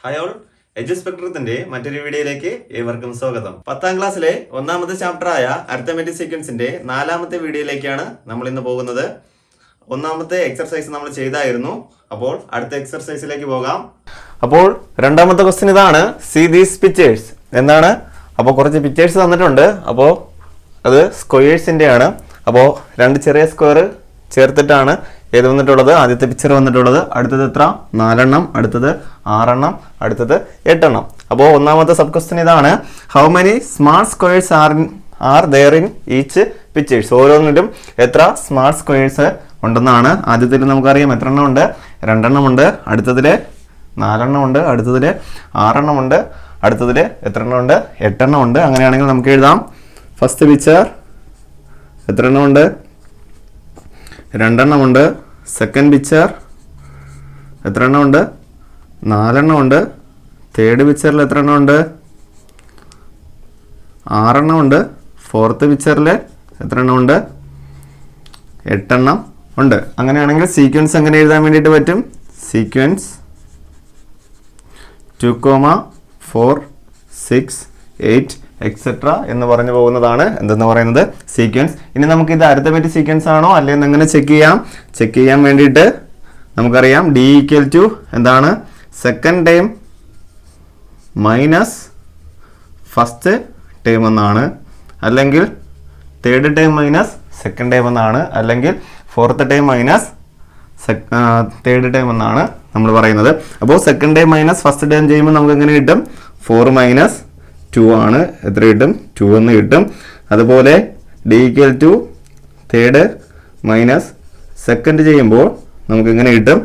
Hi all, എഡ്യൂസ്പെക്ട്രത്തിന്റെ മറ്റൊരു വീഡിയോയിലേക്ക് ഏവർക്കും സ്വാഗതം. 10ാം ക്ലാസ്സിലെ ഒന്നാമത്തെ ചാപ്റ്ററായ അരിത്മെറ്റിക് സീക്വൻസിന്റെ 4ാമത്തെ വീഡിയോയിലേക്കാണ് നമ്മൾ ഇന്ന് പോകുന്നത്. ഒന്നാമത്തെ എക്സർസൈസ് നമ്മൾ ചെയ്തായിരുന്നു. അപ്പോൾ അടുത്ത എക്സർസൈസിലേക്ക് പോകാം. അപ്പോൾ രണ്ടാമത്തെ ക്വസ്റ്റ്യൻ ഇതാണ്, സീ ദീസ് പിക്ചേഴ്സ് എന്താണ്. അപ്പോൾ കുറച്ച് പിക്ചേഴ്സ് തന്നിട്ടുണ്ട്. അപ്പോൾ അത് സ്ക്വയേഴ്സിന്റെ ആണ്. അപ്പോൾ രണ്ട് ചെറിയ സ്ക്വയർ ചേർത്തിട്ടാണ് ഏത് വന്നിട്ടുള്ളത്, ആദ്യത്തെ പിക്ചർ വന്നിട്ടുള്ളത്. അടുത്തത് എത്ര? 4 എണ്ണം, അടുത്തത് 6 എണ്ണം, അടുത്തത് 8 എണ്ണം. അപ്പോൾ ഒന്നാമത്തെ സബ് ക്വസ്റ്റ്യൻ ഇതാണ്, how many smart squares are there in each pictures. ഓരോന്നിലും എത്ര സ്മാർട്ട് സ്ക്വയേഴ്സ് ഉണ്ടെന്നാണ്. ആദ്യത്തിൽ നമുക്കറിയാം എത്ര എണ്ണം ഉണ്ട്, 2 എണ്ണം ഉണ്ട്. അടുത്തതിൽ 4 എണ്ണം ഉണ്ട്. അടുത്തതിൽ 6 എണ്ണം ഉണ്ട്. അടുത്തതിൽ എത്ര എണ്ണം ഉണ്ട്? 8 എണ്ണം ഉണ്ട്. അങ്ങനെയാണെങ്കിൽ നമുക്ക് എഴുതാം, ഫസ്റ്റ് പിക്ചർ എത്ര എണ്ണം ഉണ്ട്? 2 എണ്ണം ഉണ്ട്. സെക്കൻഡ് പിക്ചർ എത്ര എണ്ണം ഉണ്ട്? 4 എണ്ണം ഉണ്ട്. തേർഡ് പിക്ചറിൽ എത്ര എണ്ണം ഉണ്ട്? 6 എണ്ണം ഉണ്ട്. ഫോർത്ത് പിക്ചറിൽ എത്ര എണ്ണം ഉണ്ട്? 8 എണ്ണം ഉണ്ട്. അങ്ങനെയാണെങ്കിൽ സീക്വൻസ് എങ്ങനെ എഴുതാൻ വേണ്ടിയിട്ട് പറ്റും? സീക്വൻസ് 2, 4, 6, 8 എക്സെട്ര എന്ന് പറഞ്ഞു പോകുന്നതാണ് എന്തെന്ന് പറയുന്നത്, സീക്വൻസ്. ഇനി നമുക്ക് ഇത് അരിത്മെറ്റിക് സീക്വൻസ് ആണോ അല്ലെന്ന് എങ്ങനെ ചെക്ക് ചെയ്യാം? ചെക്ക് ചെയ്യാൻ വേണ്ടിയിട്ട് നമുക്കറിയാം ഡി ഈക്വൽ ടു എന്താണ്, second time minus first time എന്നാണ്, അല്ലെങ്കിൽ third time minus second time എന്നാണ്, അല്ലെങ്കിൽ fourth time minus third time എന്നാണ് നമ്മൾ പറയുന്നത്. അപ്പോൾ second time minus first time ചെയ്യുമ്പോൾ നമുക്ക് എങ്ങനെ കിട്ടും? 4 മൈനസ് 2 ആണ്. എത്ര കിട്ടും? 2 എന്ന് കിട്ടും. അതുപോലെ D equal to third minus second ചെയ്യുമ്പോൾ നമുക്ക് എങ്ങനെ കിട്ടും?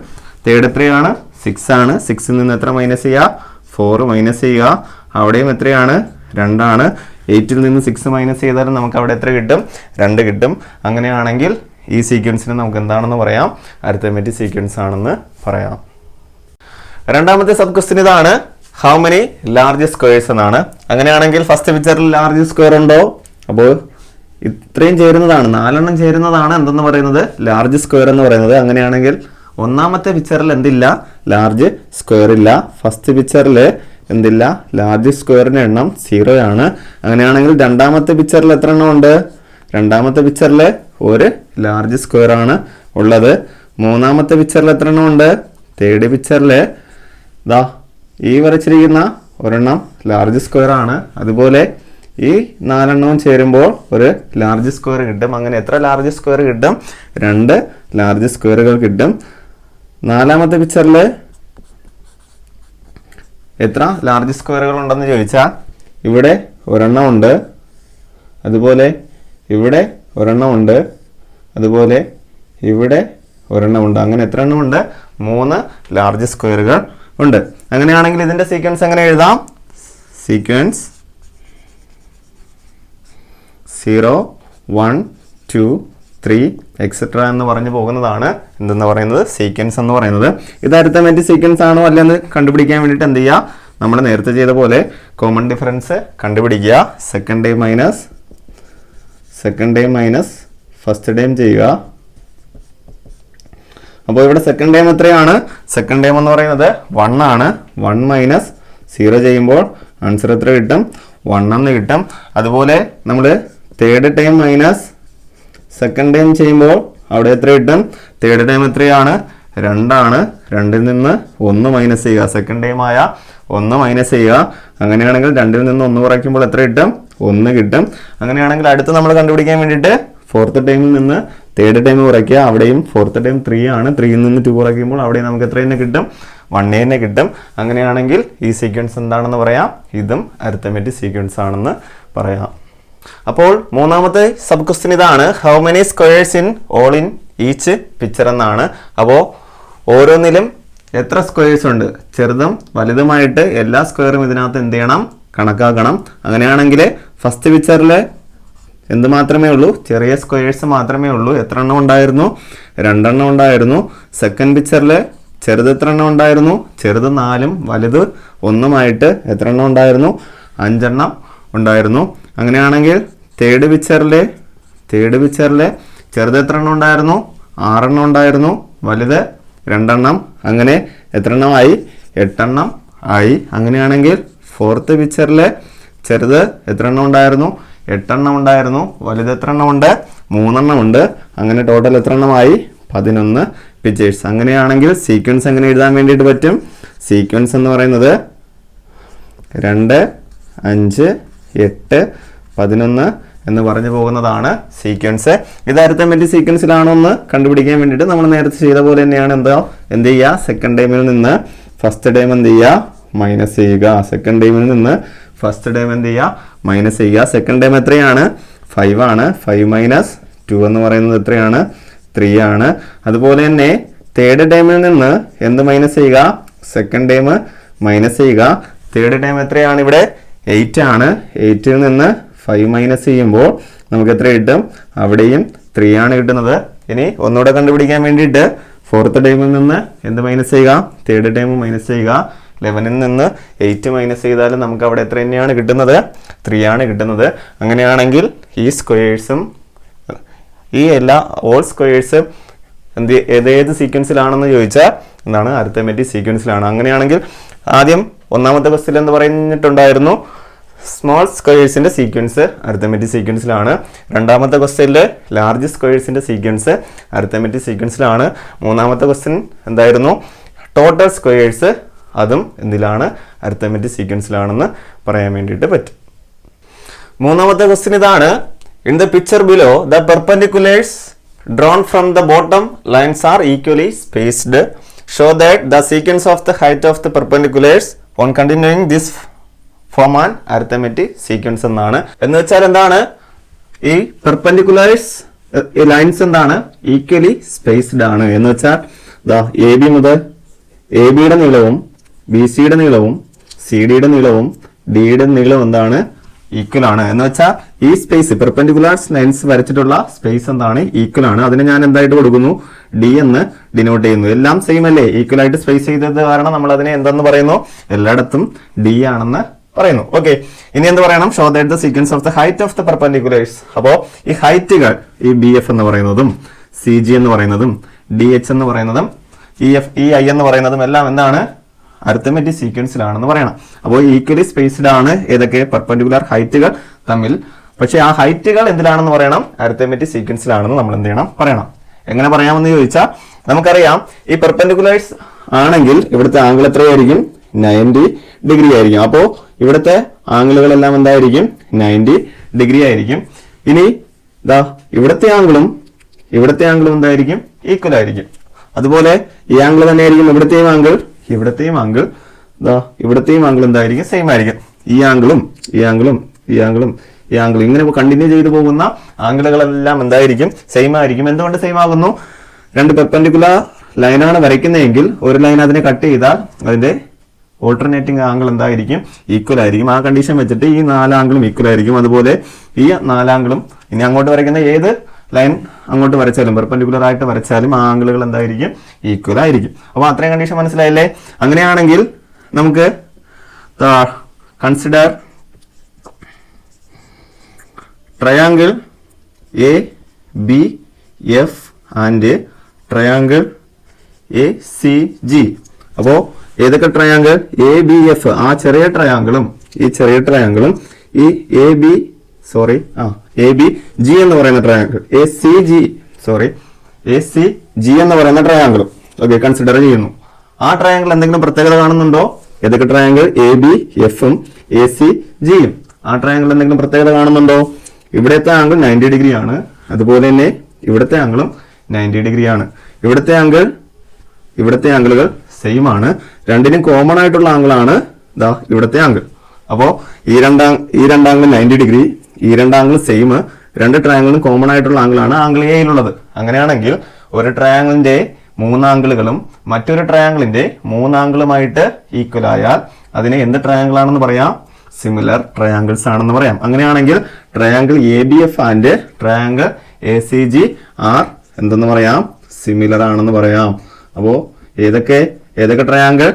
തേർഡ് എത്രയാണ്? 6 ആണ്. 6ൽ നിന്ന് എത്ര മൈനസ് ചെയ്യുക? 4 മൈനസ് ചെയ്യുക. അവിടെയും എത്രയാണ്? 2 ആണ്. 8ൽ നിന്ന് 6 മൈനസ് ചെയ്താലും നമുക്ക് അവിടെ എത്ര കിട്ടും? 2 കിട്ടും. അങ്ങനെയാണെങ്കിൽ ഈ സീക്വൻസിന് നമുക്ക് എന്താണെന്ന് പറയാം? അരിത്മെറ്റിക് സീക്വൻസ് ആണെന്ന് പറയാം. രണ്ടാമത്തെ സബ് ക്വസ്റ്റ്യൻ ഇതാണ്, ഹൗ മെനി ലാർജ് സ്ക്വയേഴ്സ് എന്നാണ്. അങ്ങനെയാണെങ്കിൽ ഫസ്റ്റ് പിക്ചറിൽ ലാർജ് സ്ക്വയർ ഉണ്ടോ? അപ്പോൾ ഇത്രയും ചേരുന്നതാണ്, 4 എണ്ണം ചേരുന്നതാണ് എന്തെന്ന് പറയുന്നത്, ലാർജ് സ്ക്വയർ എന്ന് പറയുന്നത്. അങ്ങനെയാണെങ്കിൽ ഒന്നാമത്തെ പിക്ചറിൽ എന്തില്ല? ലാർജ് സ്ക്വയർ ഇല്ല. ഫസ്റ്റ് പിക്ചറിൽ എന്തില്ല? ലാർജ് സ്ക്വയറിന്റെ എണ്ണം 0 ആണ്. അങ്ങനെയാണെങ്കിൽ രണ്ടാമത്തെ പിക്ചറിൽ എത്ര എണ്ണം ഉണ്ട്? രണ്ടാമത്തെ പിക്ചറിൽ ഒരു ലാർജ് സ്ക്വയർ ആണ് ഉള്ളത്. മൂന്നാമത്തെ പിക്ചറിൽ എത്ര എണ്ണം ഉണ്ട്? തേർഡ് പിക്ചറിൽ ദാ ഈ വരച്ചിരിക്കുന്ന ഒരെണ്ണം ലാർജ് സ്ക്വയർ ആണ്. അതുപോലെ ഈ 4 എണ്ണവും ചേരുമ്പോൾ ഒരു ലാർജ് സ്ക്വയർ കിട്ടും. അങ്ങനെ എത്ര ലാർജ് സ്ക്വയർ കിട്ടും? 2 ലാർജ് സ്ക്വയറുകൾ കിട്ടും. നാലാമത്തെ പിക്ചറിൽ എത്ര ലാർജ് സ്ക്വയറുകൾ ഉണ്ടെന്ന് ചോദിച്ചാൽ ഇവിടെ ഒരെണ്ണം ഉണ്ട്, അതുപോലെ ഇവിടെ ഒരെണ്ണം ഉണ്ട്, അതുപോലെ ഇവിടെ ഒരെണ്ണം ഉണ്ട്. അങ്ങനെ എത്ര എണ്ണം ഉണ്ട്? 3 ലാർജ് സ്ക്വയറുകൾ ഉണ്ട്. അങ്ങനെയാണെങ്കിൽ ഇതിന്റെ സീക്വൻസ് എങ്ങനെ എഴുതാം? സീക്വൻസ് 0, 1, 2, 3 എക്സെട്ര എന്ന് പറഞ്ഞു പോകുന്നതാണ് എന്തെന്ന് പറയുന്നത്, സീക്വൻസ് എന്ന് പറയുന്നത്. ഇത് അരിത്മെറ്റിക് സീക്വൻസ് ആണോ അല്ലെന്ന് കണ്ടുപിടിക്കാൻ വേണ്ടിയിട്ട് എന്ത് ചെയ്യുക? നമ്മൾ നേരത്തെ ചെയ്ത പോലെ കോമൺ ഡിഫറൻസ് കണ്ടുപിടിക്കുക. Second time minus first time ചെയ്യുക. അപ്പോൾ ഇവിടെ സെക്കൻഡ് ടൈം എത്രയാണ്? സെക്കൻഡ് ടൈം എന്ന് പറയുന്നത് 1 ആണ്. 1 മൈനസ് 0 ചെയ്യുമ്പോൾ ആൻസർ എത്ര കിട്ടും? 1 എന്ന് കിട്ടും. അതുപോലെ നമ്മൾ third time minus second time ചെയ്യുമ്പോൾ അവിടെ എത്ര കിട്ടും? തേർഡ് ടൈം എത്രയാണ്? 2 ആണ്. 2ൽ നിന്ന് 1 മൈനസ് ചെയ്യുക. സെക്കൻഡ് ടൈം ആയ 1 മൈനസ് ചെയ്യുക. അങ്ങനെയാണെങ്കിൽ 2ൽ നിന്ന് 1 കുറയ്ക്കുമ്പോൾ എത്ര കിട്ടും? 1 കിട്ടും. അങ്ങനെയാണെങ്കിൽ അടുത്ത് നമ്മൾ കണ്ടുപിടിക്കാൻ വേണ്ടിയിട്ട് ഫോർത്ത് ടൈമിൽ നിന്ന് തേർഡ് ടൈം കുറയ്ക്കുക. അവിടെയും ഫോർത്ത് ടൈം 3 ആണ്. 3ൽ നിന്ന് 2 കുറയ്ക്കുമ്പോൾ അവിടെ നമുക്ക് എത്ര തന്നെ കിട്ടും? 1 തന്നെ കിട്ടും. അങ്ങനെയാണെങ്കിൽ ഈ സീക്വൻസ് എന്താണെന്ന് പറയാം? ഇതും അരിത്മെറ്റിക് സീക്വൻസ് ആണെന്ന് പറയാം. അപ്പോൾ മൂന്നാമത്തെ സബ് ക്വസ്റ്റ്യൻ ഇതാണ്, how many squares in all in each picture എന്നാണ്. അപ്പോൾ ഓരോന്നിലും എത്ര സ്ക്വയേഴ്സ് ഉണ്ട്? ചെറുതും വലുതുമായിട്ട് എല്ലാ സ്ക്വയറും ഇതിനകത്ത് എന്ത് ചെയ്യണം? കണക്കാക്കണം. അങ്ങനെയാണെങ്കിൽ ഫസ്റ്റ് പിക്ചറിൽ എന്ത് മാത്രമേ ഉള്ളൂ? ചെറിയ സ്ക്വയേഴ്സ് മാത്രമേ ഉള്ളൂ. എത്ര എണ്ണം ഉണ്ടായിരുന്നു? 2 എണ്ണം ഉണ്ടായിരുന്നു. സെക്കൻഡ് പിക്ചറിൽ ചെറുത് എത്ര എണ്ണം ഉണ്ടായിരുന്നു? ചെറുത് 4ഉം വലുത് 1ഉമായിട്ട് എത്ര എണ്ണം ഉണ്ടായിരുന്നു? 5 എണ്ണം ഉണ്ടായിരുന്നു. അങ്ങനെയാണെങ്കിൽ തേർഡ് പിക്ചറിൽ ചെറുത് എത്ര എണ്ണം ഉണ്ടായിരുന്നു? 6 എണ്ണം ഉണ്ടായിരുന്നു. വലുത് 2 എണ്ണം. അങ്ങനെ എത്ര എണ്ണമായി? 8 എണ്ണം ആയി. അങ്ങനെയാണെങ്കിൽ ഫോർത്ത് പിക്ചറിൽ ചെറുത് എത്ര എണ്ണം ഉണ്ടായിരുന്നു? 8 എണ്ണം ഉണ്ടായിരുന്നു. വലുത് എത്ര എണ്ണം ഉണ്ട്? 3 എണ്ണം ഉണ്ട്. അങ്ങനെ ടോട്ടൽ എത്ര എണ്ണമായി? 11 പിക്ചേഴ്സ്. അങ്ങനെയാണെങ്കിൽ സീക്വൻസ് എങ്ങനെ എഴുതാൻ വേണ്ടിയിട്ട് പറ്റും? സീക്വൻസ് എന്ന് പറയുന്നത് 2, 5, 8, 11 എന്ന് പറഞ്ഞു പോകുന്നതാണ് സീക്വൻസ്. ഇത് അരിത്തമെറ്റിക് സീക്വൻസിലാണോ എന്ന് കണ്ടുപിടിക്കാൻ വേണ്ടിയിട്ട് നമ്മൾ നേരത്തെ ചെയ്ത പോലെ തന്നെയാണ് എന്ത് ചെയ്യുക? സെക്കൻഡ് ടൈമിൽ നിന്ന് ഫസ്റ്റ് ടൈം എന്ത് ചെയ്യുക? മൈനസ് ചെയ്യുക. സെക്കൻഡ് ടൈമിൽ നിന്ന് ഫസ്റ്റ് ടൈം എന്ത് ചെയ്യുക? മൈനസ് ചെയ്യുക. സെക്കൻഡ് ടൈം എത്രയാണ്? 5 ആണ്. 5 - 2 എന്ന് പറയുന്നത് എത്രയാണ്? 3 ആണ്. അതുപോലെ തന്നെ തേർഡ് ടൈമിൽ നിന്ന് എന്ത് മൈനസ് ചെയ്യുക? സെക്കൻഡ് ടൈം മൈനസ് ചെയ്യുക. തേർഡ് ടൈം എത്രയാണ് ഇവിടെ? 8 ആണ്. 8ൽ നിന്ന് 5 മൈനസ് ചെയ്യുമ്പോൾ നമുക്ക് എത്ര കിട്ടും? അവിടെയും 3 ആണ് കിട്ടുന്നത്. ഇനി ഒന്നുകൂടെ കണ്ടുപിടിക്കാൻ വേണ്ടിയിട്ട് ഫോർത്ത് ടൈമിൽ നിന്ന് എന്ത് മൈനസ് ചെയ്യുക? തേർഡ് ടൈം മൈനസ് ചെയ്യുക. 11ൽ നിന്ന് 8 മൈനസ് ചെയ്താൽ നമുക്ക് അവിടെ എത്ര തന്നെയാണ് കിട്ടുന്നത്? 3 ആണ് കിട്ടുന്നത്. അങ്ങനെയാണെങ്കിൽ ഈ സ്ക്വയേഴ്സും ഈ എല്ലാ ഓൾ സ്ക്വയേഴ്സും ഏതേത് സീക്വൻസിലാണെന്ന് ചോദിച്ചാൽ എന്താണ്? അരിത്തമെറ്റിക് സീക്വൻസിലാണ്. അങ്ങനെയാണെങ്കിൽ ആദ്യം ഒന്നാമത്തെ ക്വസ്റ്റ്യൻ എന്ന് പറഞ്ഞിട്ടുണ്ടായിരുന്നു സ്മോൾ സ്ക്വയേഴ്സിന്റെ സീക്വൻസ് അരിത്തമെറ്റിക് സീക്വൻസിലാണ്. രണ്ടാമത്തെ ക്വസ്റ്റ്യനിൽ ലാർജ് സ്ക്വയേഴ്സിന്റെ സീക്വൻസ് അരിത്തമെറ്റിക് സീക്വൻസിലാണ്. മൂന്നാമത്തെ ക്വസ്റ്റ്യൻ എന്തായിരുന്നു? ടോട്ടൽ സ്ക്വയേഴ്സ്, അതും എന്തിലാണ്? അരിത്തമെറ്റിക് സീക്വൻസിലാണെന്ന് പറയാൻ വേണ്ടിയിട്ട് പറ്റും. മൂന്നാമത്തെ ക്വസ്റ്റ്യൻ ഇതാണ്. In the picture below the perpendiculars drawn from the bottom lines are equally spaced. Show that the sequence of the height of the perpendiculars on continuing this form an arithmetic sequence എന്നാണ്. എന്ന് വെച്ചാൽ എന്താണ്? ഈ perpendiculars lines എന്താണ്? Equally spaced ആണ്. എന്ന് വെച്ചാൽ A B മുതൽ എ ബിയുടെ നീളവും ബി സിയുടെ നീളവും സി ഡിയുടെ നീളവും ഡിയുടെ നീളവും എന്താണ്? ഈക്വൽ ആണ്. എന്ന് വെച്ചാൽ ഈ സ്പേസ് പെർപെൻഡിക്കുലർ ലൈൻസ് വരച്ചിട്ടുള്ള സ്പേസ് എന്താണ്? ഈക്വൽ ആണ്. അതിന് ഞാൻ എന്തായിട്ട് കൊടുക്കുന്നു? ഡി എന്ന് ഡിനോട്ട് ചെയ്യുന്നു. എല്ലാം സെയിം അല്ലേ? ഈക്വൽ ആയിട്ട് സ്പേസ് ചെയ്തത് കാരണം നമ്മൾ അതിനെ എന്തെന്ന് പറയുന്നു? എല്ലായിടത്തും ഡി ആണെന്ന് പറയുന്നു. ഓക്കെ, ഇനി എന്ത് പറയണം? Show that the sequence of the height of the perpendiculars. അപ്പോൾ ഈ ഹൈറ്റുകൾ ഈ ബി എഫ് എന്ന് പറയുന്നതും സി ജി എന്ന് പറയുന്നതും ഡി എച്ച് എന്ന് പറയുന്നതും ഇ എഫ് ഇ ഐ എന്ന് പറയുന്നതും എല്ലാം എന്താണ്? അരിത്തമെറ്റിക് സീക്വൻസിലാണെന്ന് പറയണം. അപ്പോൾ ഈക്വലി സ്പേസ്ഡ് ആണ് ഏതൊക്കെ? പെർപെൻഡിക്കുലർ ഹൈറ്റുകൾ തമ്മിൽ. പക്ഷെ ആ ഹൈറ്റുകൾ എന്തിലാണെന്ന് പറയണം? അരിത്തമെറ്റിക് സീക്വൻസിലാണെന്ന് നമ്മൾ എന്ത് ചെയ്യണം? പറയണം. എങ്ങനെ പറയാമെന്ന് ചോദിച്ചാൽ നമുക്കറിയാം ഈ പെർപെൻഡിക്കുലേഴ്സ് ആണെങ്കിൽ ഇവിടുത്തെ ആംഗിൾ എത്രയായിരിക്കും? 90 ഡിഗ്രി ആയിരിക്കും. അപ്പോൾ ഇവിടുത്തെ ആംഗിളുകളെല്ലാം എന്തായിരിക്കും? 90 ഡിഗ്രി ആയിരിക്കും. ഇനി ഇവിടുത്തെ ആംഗിളും എന്തായിരിക്കും? ഈക്വൽ ആയിരിക്കും. അതുപോലെ ഈ ആംഗിൾ തന്നെയായിരിക്കും ഇവിടുത്തെയും ആംഗിൾ ഇവിടുത്തെയും ആംഗിൾ എന്തായിരിക്കും? സെയിം ആയിരിക്കും. ഈ ആംഗിളും ഇങ്ങനെ കണ്ടിന്യൂ ചെയ്തു പോകുന്ന ആംഗിളുകളെല്ലാം എന്തായിരിക്കും? സെയിം ആയിരിക്കും. എന്തുകൊണ്ട് സെയിം ആകുന്നു? രണ്ട് പെർപെൻഡിക്കുലർ ലൈനാണ് വരയ്ക്കുന്നതെങ്കിൽ ഒരു ലൈൻ അതിനെ കട്ട് ചെയ്താൽ അതിന്റെ ഓൾട്ടർനേറ്റിംഗ് ആംഗിൾ എന്തായിരിക്കും? ഈക്വൽ ആയിരിക്കും. ആ കണ്ടീഷൻ വെച്ചിട്ട് ഈ 4 ആംഗിളും ഈക്വൽ ആയിരിക്കും. അതുപോലെ ഈ 4 ആംഗിളും ഇനി അങ്ങോട്ട് വരയ്ക്കുന്ന ഏത് ലൈൻ അങ്ങോട്ട് വരച്ചാലും പെർപെൻഡിക്കുലർ ആയിട്ട് വരച്ചാലും ആ ആംഗിളുകൾ എന്തായിരിക്കും? ഈക്വൽ ആയിരിക്കും. അപ്പോൾ അത്രയും കണ്ടീഷൻ മനസ്സിലായില്ലേ? അങ്ങനെയാണെങ്കിൽ നമുക്ക് consider triangle A B F and triangle A C G. അപ്പോൾ ഏതൊക്കെ ട്രയാങ്കിൾ? എ ബി എഫ്, ആ ചെറിയ ട്രയാങ്കിളും ഈ ചെറിയ ട്രയാങ്കിളും ഈ എ ബി ജി എന്ന് പറയുന്ന ട്രയാങ്കിൾ എ സി ജി എന്ന് പറയുന്ന ട്രയാങ്കിളും ഓക്കെ കൺസിഡർ ചെയ്യുന്നു. ആ ട്രയാങ്കിൾ എന്തെങ്കിലും പ്രത്യേകത കാണുന്നുണ്ടോ? ഏതൊക്കെ ട്രയാങ്കിൾ? എ ബി എഫും എ സി ജിയും. ആ ട്രയാങ്കിൾ എന്തെങ്കിലും പ്രത്യേകത കാണുന്നുണ്ടോ? ഇവിടുത്തെ ആംഗിൾ 90 ഡിഗ്രി ആണ്. അതുപോലെ തന്നെ ഇവിടുത്തെ ആംഗിളും 90 ഡിഗ്രി ആണ്. ഇവിടുത്തെ ആംഗിളുകൾ സെയിം ആണ്. രണ്ടിനും കോമൺ ആയിട്ടുള്ള ആംഗിളാണ് ഇവിടുത്തെ ആംഗിൾ. അപ്പോൾ ഈ രണ്ടാംഗിൾ 90 ഡിഗ്രി, ഈ രണ്ടാംഗിൾ സെയിം. രണ്ട് ട്രയാങ്കിളിനും കോമൺ ആയിട്ടുള്ള ആംഗിളാണ് ആംഗിൾ എയിലുള്ളത്. അങ്ങനെയാണെങ്കിൽ ഒരു ട്രയാങ്കിളിന്റെ 3 ആംഗിളുകളും മറ്റൊരു ട്രയാങ്കിളിന്റെ 3 ആംഗിളുമായിട്ട് ഈക്വൽ ആയാൽ അതിനെ എന്ത് ട്രയാങ്കിൾ ആണെന്ന് പറയാം? സിമിലർ ട്രയാങ്കിൾസ് ആണെന്ന് പറയാം. അങ്ങനെയാണെങ്കിൽ triangle A B F and triangle A C G are എന്തെന്ന് പറയാം? സിമിലർ ആണെന്ന് പറയാം. അപ്പോൾ ഏതൊക്കെ ട്രയാങ്കിൾ?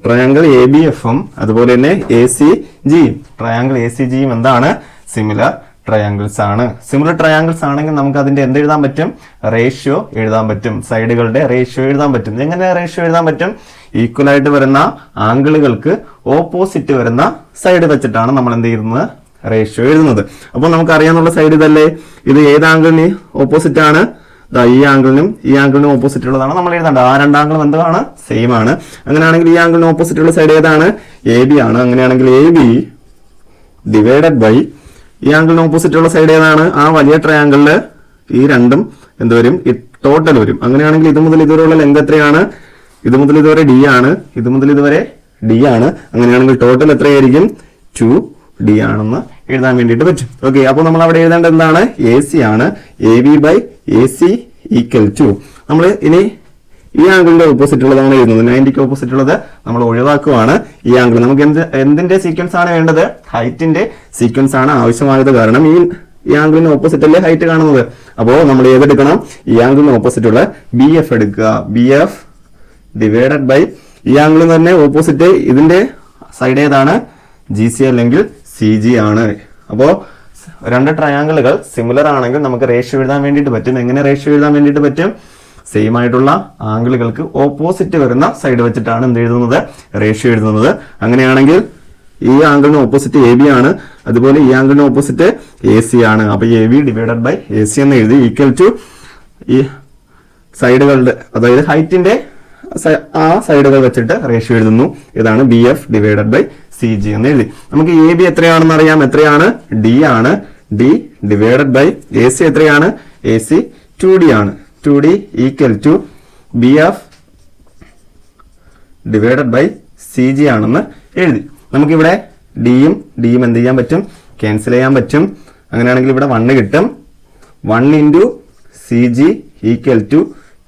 ട്രയാങ്കിൾ എ ബി എഫും അതുപോലെ തന്നെ എ സി ജിയും. ട്രയാങ്കിൾ എ സി ജിയും എന്താണ്? സിമിലർ ട്രയാങ്കിൾസ് ആണ്. സിമിലർ ട്രയാങ്കിൾസ് ആണെങ്കിൽ നമുക്ക് അതിന്റെ എന്ത് എഴുതാൻ പറ്റും? റേഷ്യോ എഴുതാൻ പറ്റും. സൈഡുകളുടെ റേഷ്യോ എഴുതാൻ പറ്റും. എങ്ങനെ റേഷ്യോ എഴുതാൻ പറ്റും? ഈക്വൽ ആയിട്ട് വരുന്ന ആംഗിളുകൾക്ക് ഓപ്പോസിറ്റ് വരുന്ന സൈഡ് വെച്ചിട്ടാണ് നമ്മൾ എന്ത് ചെയ്യുന്നത്? റേഷ്യോ എഴുതുന്നത്. അപ്പോൾ നമുക്ക് അറിയാനുള്ള സൈഡ് ഇതല്ലേ? ഇത് ഏത് ആംഗിളിന് ഓപ്പോസിറ്റ് ആണ്? ഈ ആംഗിളിനും ഓപ്പോസിറ്റ് ഉള്ളതാണ് നമ്മൾ എഴുതേണ്ടത്. ആ രണ്ടാംഗിളും എന്താണ്? സെയിം ആണ്. അങ്ങനെയാണെങ്കിൽ ഈ ആംഗിളിന് ഓപ്പോസിറ്റ് ഉള്ള സൈഡ് ഏതാണ്? എ ബി ആണ്. അങ്ങനെയാണെങ്കിൽ എ ബി ഡിവൈഡഡ് ബൈ ഈ ആംഗിളിന് ഓപ്പോസിറ്റ് ഉള്ള സൈഡ് ഏതാണ്? ആ വലിയ ട്രയാംഗിളില് ഈ രണ്ടും എന്ത് വരും? ടോട്ടൽ വരും. അങ്ങനെയാണെങ്കിൽ ഇത് മുതൽ ഇതുവരെയുള്ള ലെങ്ത് എത്രയാണ്? ഇത് മുതൽ ഇതുവരെ ഡി ആണ്. ഇത് മുതൽ ഇതുവരെ ഡി ആണ്. അങ്ങനെയാണെങ്കിൽ ടോട്ടൽ എത്രയായിരിക്കും? 2D ആണെന്ന് എഴുതാൻ വേണ്ടിയിട്ട് പറ്റും. ഓക്കെ, അപ്പോൾ നമ്മൾ അവിടെ എഴുതേണ്ടത് എന്താണ്? എ സി ആണ്. A B by A C equal to നമ്മൾ ഇനി ഈ ആംഗിളിന്റെ ഓപ്പോസിറ്റ് ഉള്ളതാണ് എഴുതുന്നത്. 90ക്ക് ഓപ്പോസിറ്റ് ഉള്ളത് നമ്മൾ ഒഴിവാക്കുവാണ്. ഈ ആംഗിൾ നമുക്ക് എന്തിന്റെ സീക്വൻസ് ആണ് വേണ്ടത്? ഹൈറ്റിന്റെ സീക്വൻസ് ആണ് ആവശ്യമായത്. കാരണം ഈ ആംഗിളിന് ഓപ്പോസിറ്റ് അല്ലേ ഹൈറ്റ് കാണുന്നത്. അപ്പോൾ നമ്മൾ ഏതെടുക്കണം? ഈ ആംഗിളിന് ഓപ്പോസിറ്റ് ഉള്ള ബി എഫ് എടുക്കുക. ബി എഫ് ഡിവൈഡഡ് ബൈ ഈ ആംഗിളിന് തന്നെ ഓപ്പോസിറ്റ് ഇതിന്റെ സൈഡ് ഏതാണ്? ജി സി അല്ലെങ്കിൽ സി ജി ആണ്. അപ്പോൾ രണ്ട് ട്രയാങ്കിളുകൾ സിമിലർ ആണെങ്കിൽ നമുക്ക് റേഷ്യോ എഴുതാൻ വേണ്ടിയിട്ട് പറ്റും. എങ്ങനെ റേഷ്യോ എഴുതാൻ വേണ്ടിയിട്ട് പറ്റും? സെയിം ആയിട്ടുള്ള ആംഗിളുകൾക്ക് ഓപ്പോസിറ്റ് വരുന്ന സൈഡ് വെച്ചിട്ടാണ് എന്ത് എഴുതുന്നത്? റേഷ്യോ എഴുതുന്നത്. അങ്ങനെയാണെങ്കിൽ ഈ ആംഗിളിന് ഓപ്പോസിറ്റ് എ ബി ആണ്. അതുപോലെ ഈ ആംഗിളിന് ഓപ്പോസിറ്റ് എ സി ആണ്. അപ്പൊ A B divided by A C എന്ന് എഴുതി ഈക്വൽ ടു ഈ സൈഡുകളുടെ അതായത് ഹൈറ്റിന്റെ ആ സൈഡുകൾ വെച്ചിട്ട് റേഷ്യോ എഴുതുന്നു. ഇതാണ് B F divided by C G എന്ന് എഴുതി. നമുക്ക് എ ബി എത്രയാണെന്ന് അറിയാം. എത്രയാണ്? ഡി ആണ്. D divided by A C എത്രയാണ്? എ സി 2D ആണ്. 2D equal to B F divided by C G ആണെന്ന് എഴുതി. നമുക്കിവിടെ ഡിയും ഡിയും എന്ത് ചെയ്യാൻ പറ്റും? ക്യാൻസൽ ചെയ്യാൻ പറ്റും. അങ്ങനെയാണെങ്കിൽ ഇവിടെ 1 കിട്ടും. 1 into C G equal to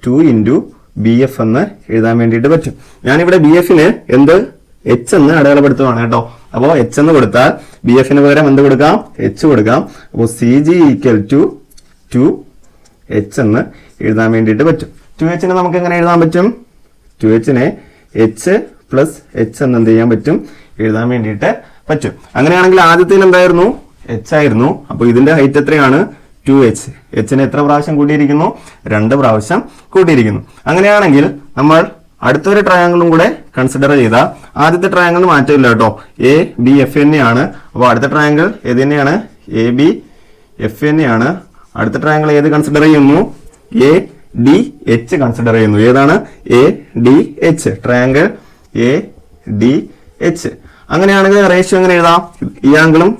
2 into B F എന്ന് എഴുതാൻ വേണ്ടിയിട്ട് പറ്റും. ഞാനിവിടെ ബി എഫിന് എന്ത് എച്ച് എന്ന് അടയാളപ്പെടുത്തുവാണ് കേട്ടോ. അപ്പോൾ എച്ച് എന്ന് കൊടുത്താൽ ബി എഫിന് പകരം എന്ത് കൊടുക്കാം? എച്ച് കൊടുക്കാം. അപ്പോൾ C G equal to 2H എന്ന് എഴുതാൻ വേണ്ടിയിട്ട് പറ്റും. 2Hനെ നമുക്ക് എങ്ങനെ എഴുതാൻ പറ്റും? 2Hനെ എച്ച് പ്ലസ് എച്ച് എന്ന് എന്ത് ചെയ്യാൻ പറ്റും? എഴുതാൻ വേണ്ടിയിട്ട് പറ്റും. അങ്ങനെയാണെങ്കിൽ ആദ്യത്തിൽ എന്തായിരുന്നു? എച്ച് ആയിരുന്നു. അപ്പോൾ ഇതിന്റെ ഹൈറ്റ് എത്രയാണ്? 2H. എച്ചിന് എത്ര പ്രാവശ്യം കൂട്ടിയിരിക്കുന്നു? 2 പ്രാവശ്യം കൂട്ടിയിരിക്കുന്നു. അങ്ങനെയാണെങ്കിൽ നമ്മൾ അടുത്തൊരു ട്രയാങ്കിളും കൂടെ കൺസിഡർ ചെയ്താൽ ആദ്യത്തെ ട്രയാങ്കിളിന് മാറ്റമില്ല കേട്ടോ. എ ബി എഫ് തന്നെയാണ്. അപ്പോൾ അടുത്ത ട്രയാങ്കിൾ ഏത് തന്നെയാണ്? എ ബി എഫ് തന്നെയാണ്. അടുത്ത ട്രയാങ്കിൾ ഏത് കൺസിഡർ ചെയ്യുന്നു? എ ഡി എച്ച് കൺസിഡർ ചെയ്യുന്നു. ഏതാണ്? A D H. Triangle A D H. അങ്ങനെയാണെങ്കിൽ റേഷ്യോ എങ്ങനെ എഴുതാം? ഈ ആംഗിളും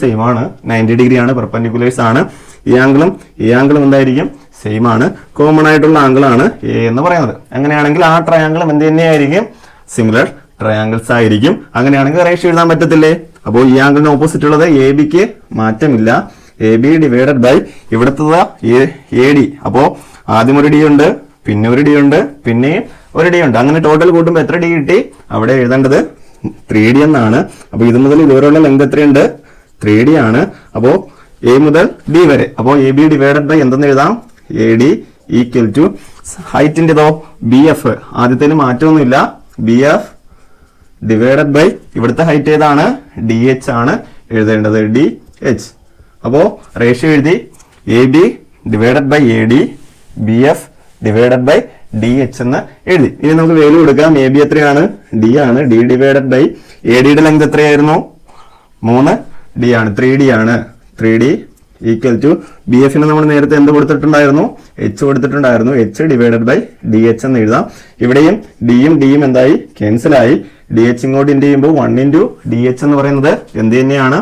സെയിം ആണ്. 90 ഡിഗ്രി ആണ്. പെർപെൻഡിക്കുലേഴ്സ് ആണ്. ഈ ആംഗിളും എന്തായിരിക്കും? സെയിം ആണ്. കോമൺ ആയിട്ടുള്ള ആംഗിൾ ആണ് എ എന്ന് പറയുന്നത്. അങ്ങനെയാണെങ്കിൽ ആ ട്രയാങ്കിളും എന്ത് തന്നെയായിരിക്കും? സിമിലർ ട്രയാങ്കിൾസ് ആയിരിക്കും. അങ്ങനെയാണെങ്കിൽ റേഷ്യോ എഴുതാൻ പറ്റത്തില്ലേ? അപ്പോൾ ഈ ആംഗിളിന് ഓപ്പോസിറ്റ് ഉള്ളത് എ ബിക്ക് മാറ്റമില്ല. എ ബി ഡിവൈഡഡ് ബൈ ഇവിടുത്തെ എ ഡി. അപ്പോൾ ആദ്യം ഒരു ഡി ഉണ്ട്, പിന്നെ ഒരു ഡി ഉണ്ട്, പിന്നെ ഒരു ഡി ഉണ്ട്. അങ്ങനെ ടോട്ടൽ കൂട്ടുമ്പോൾ എത്ര ഡി കിട്ടി? അവിടെ എഴുതേണ്ടത് 3D എന്നാണ്. അപ്പൊ ഇത് മുതൽ ഇതുവരെയുള്ള ലെങ്ത് എത്രയുണ്ട്? 3D ആണ്. അപ്പോ എ മുതൽ ഡി വരെ. അപ്പോൾ എ ബി ഡിവൈഡഡ് ബൈ എന്തെന്ന് എഴുതാം? A D equal to ഹൈറ്റിൻ്റെതോ B F. ആദ്യത്തേന് മാറ്റമൊന്നുമില്ല. ബി എഫ് ഡിവൈഡഡ് ബൈ ഇവിടുത്തെ ഹൈറ്റ് ഏതാണ്? ഡി എച്ച് ആണ് എഴുതേണ്ടത്. D H. അപ്പോ റേഷ്യോ എഴുതി A B divided by A D B F divided by D H എന്ന് എഴുതി. ഇനി നമുക്ക് വാല്യൂ കൊടുക്കാം. എ ബി എത്രയാണ്? ഡി ആണ്. ഡി ഡിവൈഡഡ് ബൈ എ ഡിയുടെ ലെങ്ത് എത്രയായിരുന്നു? 3D ആണ്. 3D ആണ്. 3D ഈക്വൽ ടു ബി എഫിന് നമ്മൾ നേരത്തെ എന്ത് കൊടുത്തിട്ടുണ്ടായിരുന്നു? എച്ച് കൊടുത്തിട്ടുണ്ടായിരുന്നു. H divided by D H എന്ന് എഴുതാം. ഇവിടെയും ഡിയും എന്തായി? ക്യാൻസൽ ആയി. ഡി എച്ച് ഇങ്ങോട്ട് ഇൻറ്റു ചെയ്യുമ്പോൾ 1 ഇൻറ്റു ഡി എച്ച് എന്ന് പറയുന്നത് എന്ത് തന്നെയാണ്?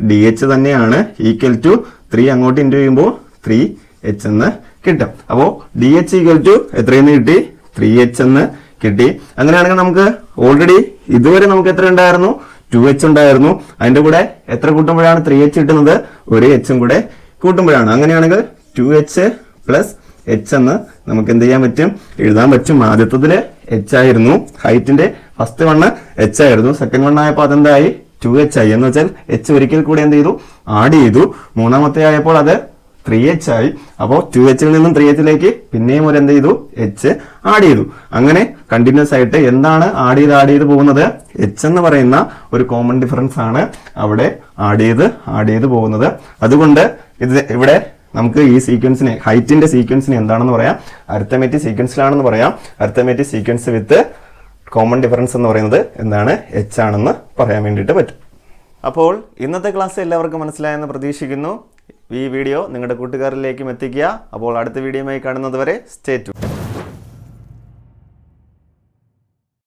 ഡി എച്ച് തന്നെയാണ്. ഈക്വൽ ടു 3 അങ്ങോട്ട് ഇൻറ്റു ചെയ്യുമ്പോൾ 3H എന്ന് കിട്ടും. അപ്പോൾ ഡി എച്ച് ഈക്വൽ ടു എത്രയെന്ന് കിട്ടി? 3H എന്ന് കിട്ടി. അങ്ങനെയാണെങ്കിൽ നമുക്ക് ഓൾറെഡി ഇതുവരെ നമുക്ക് എത്ര ഉണ്ടായിരുന്നു? 2H ഉണ്ടായിരുന്നു. അതിന്റെ കൂടെ എത്ര കൂട്ടുമ്പോഴാണ് 3H കിട്ടുന്നത്? ഒരു എച്ചും കൂടെ കൂട്ടുമ്പോഴാണ്. അങ്ങനെയാണെങ്കിൽ 2H പ്ലസ് എച്ച് എന്ന് നമുക്ക് എന്ത് ചെയ്യാൻ പറ്റും? എഴുതാൻ പറ്റും. ആദ്യത്തതില് എച്ച് ആയിരുന്നു. ഹൈറ്റിന്റെ ഫസ്റ്റ് 1 എച്ച് ആയിരുന്നു. സെക്കൻഡ് 1 ആയപ്പോൾ അതെന്തായി? 2H ആയി. എന്ന് വെച്ചാൽ എച്ച് ഒരിക്കൽ കൂടെ എന്ത് ചെയ്തു? ആഡ് ചെയ്തു. മൂന്നാമത്തെ ആയപ്പോൾ അത് 3h ആയി. അപ്പോൾ 2h നിന്നും 3hലേക്ക് പിന്നെയും ഒരു എന്ത് ചെയ്തു, h ആഡ് ചെയ്തു. അങ്ങനെ കണ്ടിന്യൂസ് ആയിട്ട് എന്താണ് ആഡ് ചെയ്ത് പോകുന്നത്, h എന്ന് പറയുന്ന ഒരു കോമൺ ഡിഫറൻസ് ആണ് അവിടെ ആഡ് ചെയ്ത് പോകുന്നത്. അതുകൊണ്ട് ഇവിടെ നമുക്ക് ഈ സീക്വൻസിനെ, ഹൈറ്റിന്റെ സീക്വൻസിനെ എന്താണെന്ന് പറയാം, അരിത്തമെറ്റിക് സീക്വൻസിലാണെന്ന് പറയാം. അരിത്തമെറ്റിക് സീക്വൻസ് വിത്ത് കോമൺ ഡിഫറൻസ് എന്ന് പറയുന്നത് എന്താണ്, h ആണെന്ന് പറയാൻ വേണ്ടിയിട്ട് പറ്റും. അപ്പോൾ ഇന്നത്തെ ക്ലാസ് എല്ലാവർക്കും മനസ്സിലായെന്ന് പ്രതീക്ഷിക്കുന്നു. ഈ വീഡിയോ നിങ്ങളുടെ കൂട്ടുകാരിലേക്കും എത്തിക്കുക. അപ്പോൾ അടുത്ത വീഡിയോയുമായി കാണുന്നത് വരെ സ്റ്റേ ട്യൂൺഡ്.